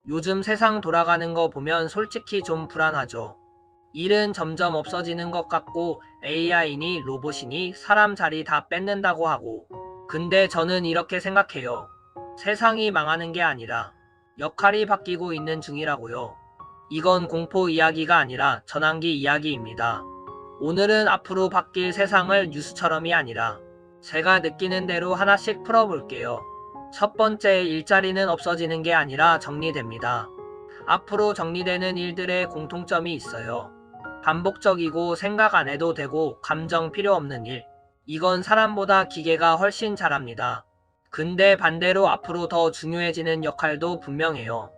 요즘 세상 돌아가는 거 보면 솔직히 좀 불안하죠. 일은 점점 없어지는 것 같고 AI니 로봇이니 사람 자리 다 뺏는다고 하고. 근데 저는 이렇게 생각해요. 세상이 망하는 게 아니라 역할이 바뀌고 있는 중이라고요. 이건 공포 이야기가 아니라 전환기 이야기입니다. 오늘은 앞으로 바뀔 세상을 뉴스처럼이 아니라 제가 느끼는 대로 하나씩 풀어볼게요. 첫 번째, 일자리는 없어지는 게 아니라 정리됩니다. 앞으로 정리되는 일들의 공통점이 있어요. 반복적이고 생각 안 해도 되고 감정 필요 없는 일. 이건 사람보다 기계가 훨씬 잘합니다. 근데 반대로 앞으로 더 중요해지는 역할도 분명해요.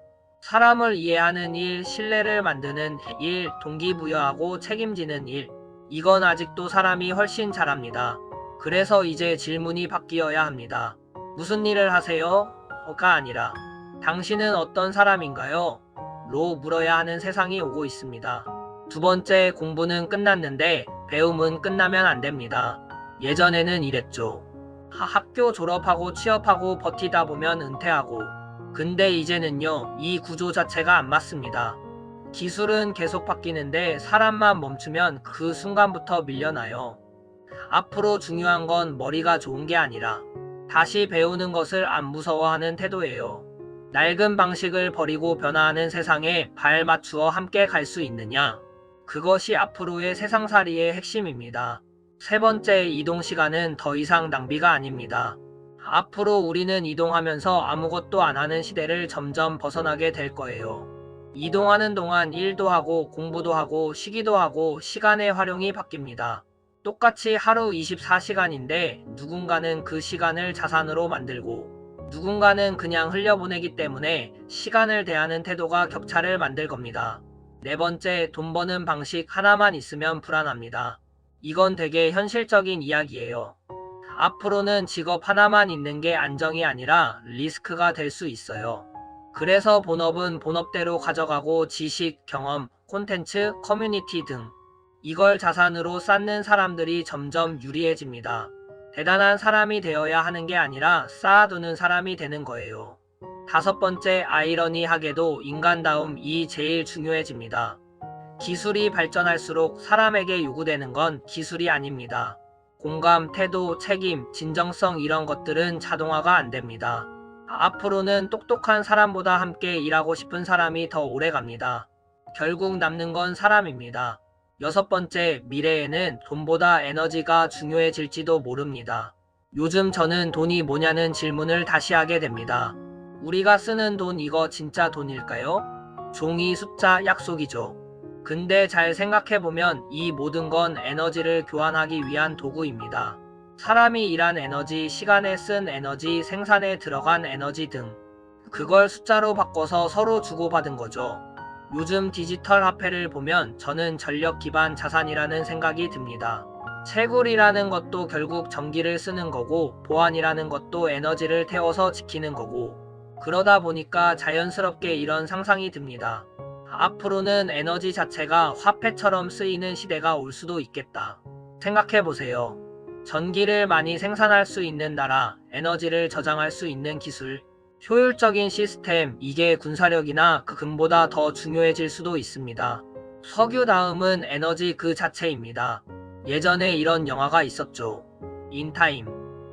사람을 이해하는 일, 신뢰를 만드는 일, 동기부여하고 책임지는 일. 이건 아직도 사람이 훨씬 잘합니다. 그래서 이제 질문이 바뀌어야 합니다. 무슨 일을 하세요? 가 아니라 당신은 어떤 사람인가요? 로 물어야 하는 세상이 오고 있습니다. 두 번째, 공부는 끝났는데 배움은 끝나면 안 됩니다. 예전에는 이랬죠. 학교 졸업하고 취업하고 버티다 보면 은퇴하고. 근데 이제는요, 이 구조 자체가 안 맞습니다. 기술은 계속 바뀌는데 사람만 멈추면 그 순간부터 밀려나요. 앞으로 중요한 건 머리가 좋은 게 아니라 다시 배우는 것을 안 무서워하는 태도예요. 낡은 방식을 버리고 변화하는 세상에 발 맞추어 함께 갈 수 있느냐? 그것이 앞으로의 세상살이의 핵심입니다. 세 번째, 이동 시간은 더 이상 낭비가 아닙니다. 앞으로 우리는 이동하면서 아무것도 안 하는 시대를 점점 벗어나게 될 거예요. 이동하는 동안 일도 하고 공부도 하고 쉬기도 하고 시간의 활용이 바뀝니다. 똑같이 하루 24시간인데 누군가는 그 시간을 자산으로 만들고 누군가는 그냥 흘려보내기 때문에 시간을 대하는 태도가 격차를 만들 겁니다. 네 번째, 돈 버는 방식 하나만 있으면 불안합니다. 이건 되게 현실적인 이야기예요. 앞으로는 직업 하나만 있는 게 안정이 아니라 리스크가 될 수 있어요. 그래서 본업은 본업대로 가져가고 지식, 경험, 콘텐츠, 커뮤니티 등 이걸 자산으로 쌓는 사람들이 점점 유리해집니다. 대단한 사람이 되어야 하는 게 아니라 쌓아두는 사람이 되는 거예요. 다섯 번째, 아이러니하게도 인간다움이 제일 중요해집니다. 기술이 발전할수록 사람에게 요구되는 건 기술이 아닙니다. 공감, 태도, 책임, 진정성 이런 것들은 자동화가 안 됩니다. 앞으로는 똑똑한 사람보다 함께 일하고 싶은 사람이 더 오래 갑니다. 결국 남는 건 사람입니다. 여섯 번째, 미래에는 돈보다 에너지가 중요해질지도 모릅니다. 요즘 저는 돈이 뭐냐는 질문을 다시 하게 됩니다. 우리가 쓰는 돈 이거 진짜 돈일까요? 종이, 숫자, 약속이죠. 근데 잘 생각해보면 이 모든 건 에너지를 교환하기 위한 도구입니다. 사람이 일한 에너지, 시간에 쓴 에너지, 생산에 들어간 에너지 등 그걸 숫자로 바꿔서 서로 주고받은 거죠. 요즘 디지털 화폐를 보면 저는 전력 기반 자산이라는 생각이 듭니다. 채굴이라는 것도 결국 전기를 쓰는 거고 보안이라는 것도 에너지를 태워서 지키는 거고 그러다 보니까 자연스럽게 이런 상상이 듭니다. 앞으로는 에너지 자체가 화폐처럼 쓰이는 시대가 올 수도 있겠다. 생각해보세요. 전기를 많이 생산할 수 있는 나라, 에너지를 저장할 수 있는 기술, 효율적인 시스템, 이게 군사력이나 그 금보다 더 중요해질 수도 있습니다. 석유 다음은 에너지 그 자체입니다. 예전에 이런 영화가 있었죠. 인타임.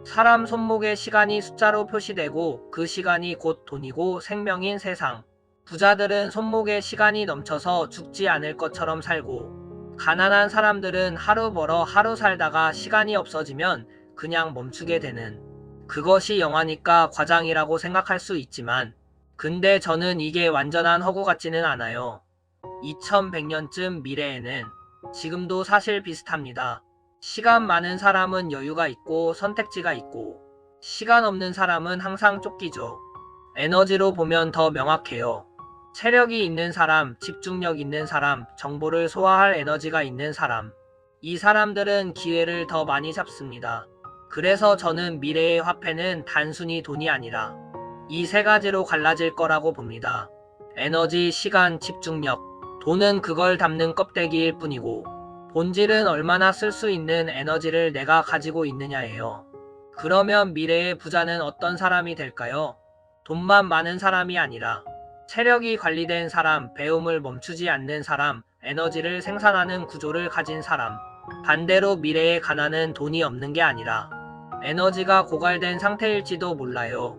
사람 손목에 시간이 숫자로 표시되고 그 시간이 곧 돈이고 생명인 세상. 부자들은 손목에 시간이 넘쳐서 죽지 않을 것처럼 살고 가난한 사람들은 하루 벌어 하루 살다가 시간이 없어지면 그냥 멈추게 되는 그것이 영화니까 과장이라고 생각할 수 있지만 근데 저는 이게 완전한 허구 같지는 않아요. 2100년쯤 미래에는 지금도 사실 비슷합니다. 시간 많은 사람은 여유가 있고 선택지가 있고 시간 없는 사람은 항상 쫓기죠. 에너지로 보면 더 명확해요. 체력이 있는 사람, 집중력 있는 사람, 정보를 소화할 에너지가 있는 사람. 이 사람들은 기회를 더 많이 잡습니다. 그래서 저는 미래의 화폐는 단순히 돈이 아니라 이 세 가지로 갈라질 거라고 봅니다. 에너지, 시간, 집중력. 돈은 그걸 담는 껍데기일 뿐이고 본질은 얼마나 쓸 수 있는 에너지를 내가 가지고 있느냐예요. 그러면 미래의 부자는 어떤 사람이 될까요? 돈만 많은 사람이 아니라 체력이 관리된 사람, 배움을 멈추지 않는 사람, 에너지를 생산하는 구조를 가진 사람. 반대로 미래의 가난은 돈이 없는 게 아니라 에너지가 고갈된 상태일지도 몰라요.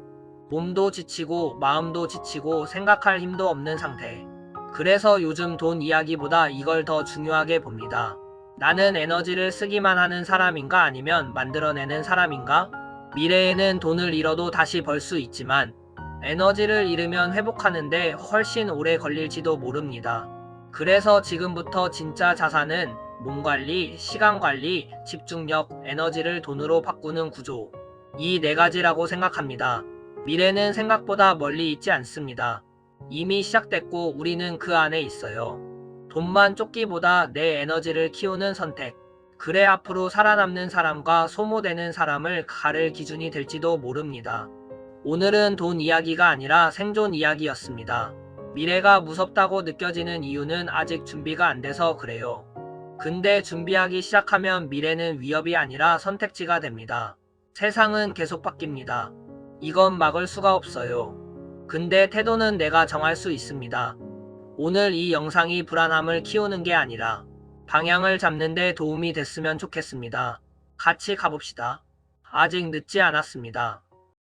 몸도 지치고 마음도 지치고 생각할 힘도 없는 상태. 그래서 요즘 돈 이야기보다 이걸 더 중요하게 봅니다. 나는 에너지를 쓰기만 하는 사람인가 아니면 만들어내는 사람인가? 미래에는 돈을 잃어도 다시 벌 수 있지만 에너지를 잃으면 회복하는데 훨씬 오래 걸릴지도 모릅니다. 그래서 지금부터 진짜 자산은 몸 관리, 시간 관리, 집중력, 에너지를 돈으로 바꾸는 구조. 이 네 가지라고 생각합니다. 미래는 생각보다 멀리 있지 않습니다. 이미 시작됐고 우리는 그 안에 있어요. 돈만 쫓기보다 내 에너지를 키우는 선택. 그래 앞으로 살아남는 사람과 소모되는 사람을 가를 기준이 될지도 모릅니다. 오늘은 돈 이야기가 아니라 생존 이야기였습니다. 미래가 무섭다고 느껴지는 이유는 아직 준비가 안 돼서 그래요. 근데 준비하기 시작하면 미래는 위협이 아니라 선택지가 됩니다. 세상은 계속 바뀝니다. 이건 막을 수가 없어요. 근데 태도는 내가 정할 수 있습니다. 오늘 이 영상이 불안함을 키우는 게 아니라 방향을 잡는 데 도움이 됐으면 좋겠습니다. 같이 가봅시다. 아직 늦지 않았습니다.